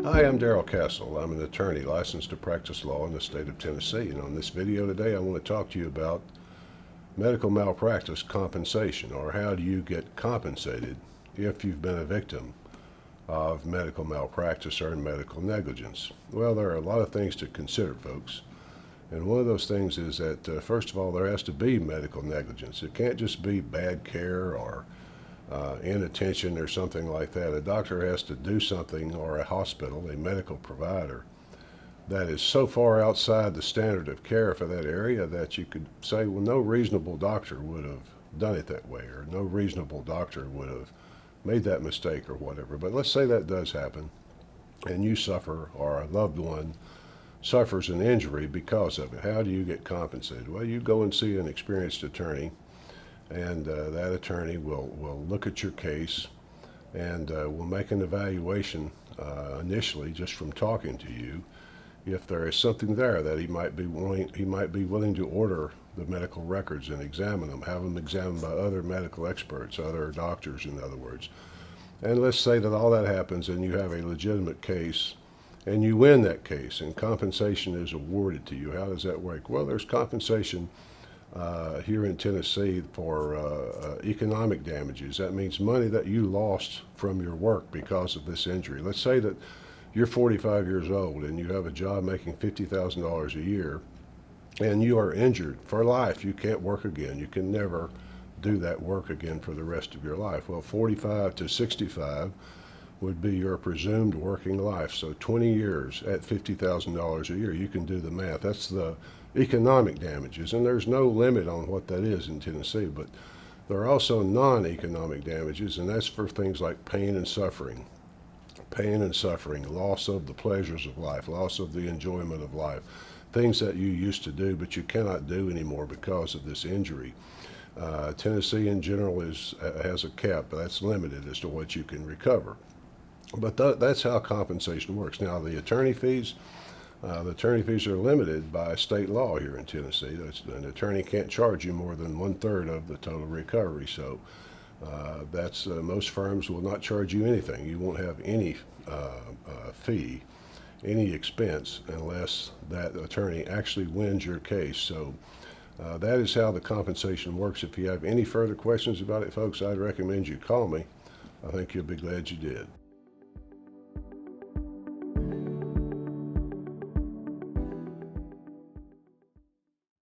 Hi, I'm Darrell Castle. I'm an attorney licensed to practice law in the state of Tennessee. And on this video today, I want to talk to you about medical malpractice compensation, or how do you get compensated if you've been a victim of medical malpractice or medical negligence. Well, there are a lot of things to consider, folks. And one of those things is that, first of all, there has to be medical negligence. It can't just be bad care or inattention or something like that. A doctor has to do something, or a hospital, a medical provider, that is so far outside the standard of care for that area that you could say, well, no reasonable doctor would have done it that way, or no reasonable doctor would have made that mistake or whatever. But let's say that does happen, and you suffer, or a loved one suffers an injury because of it. How do you get compensated? Well, you go and see an experienced attorney, and that attorney will look at your case and will make an evaluation initially, just from talking to you, if there is something there that he might be willing to order the medical records and examine them, have them examined by other medical experts, other doctors, in other words. And let's say that all that happens and you have a legitimate case and you win that case and compensation is awarded to you. How does that work? Well, there's compensation here in Tennessee for economic damages. That means money that you lost from your work because of this injury. Let's say that you're 45 years old and you have a job making $50,000 a year, and you are injured for life. You can't work again. You can never do that work again for the rest of your life. Well, 45 to 65 would be your presumed working life. So 20 years at $50,000 a year, you can do the math. That's the economic damages, and there's no limit on what that is in Tennessee. But there are also non-economic damages, and that's for things like pain and suffering. Pain and suffering, loss of the pleasures of life, loss of the enjoyment of life, things that you used to do but you cannot do anymore because of this injury. Tennessee in general has a cap, but that's limited as to what you can recover. But that's how compensation works. Now, the attorney fees are limited by state law here in Tennessee. An attorney can't charge you more than 1/3 of the total recovery. So most firms will not charge you anything. You won't have any fee, any expense, unless that attorney actually wins your case. So that is how the compensation works. If you have any further questions about it, folks, I'd recommend you call me. I think you'll be glad you did.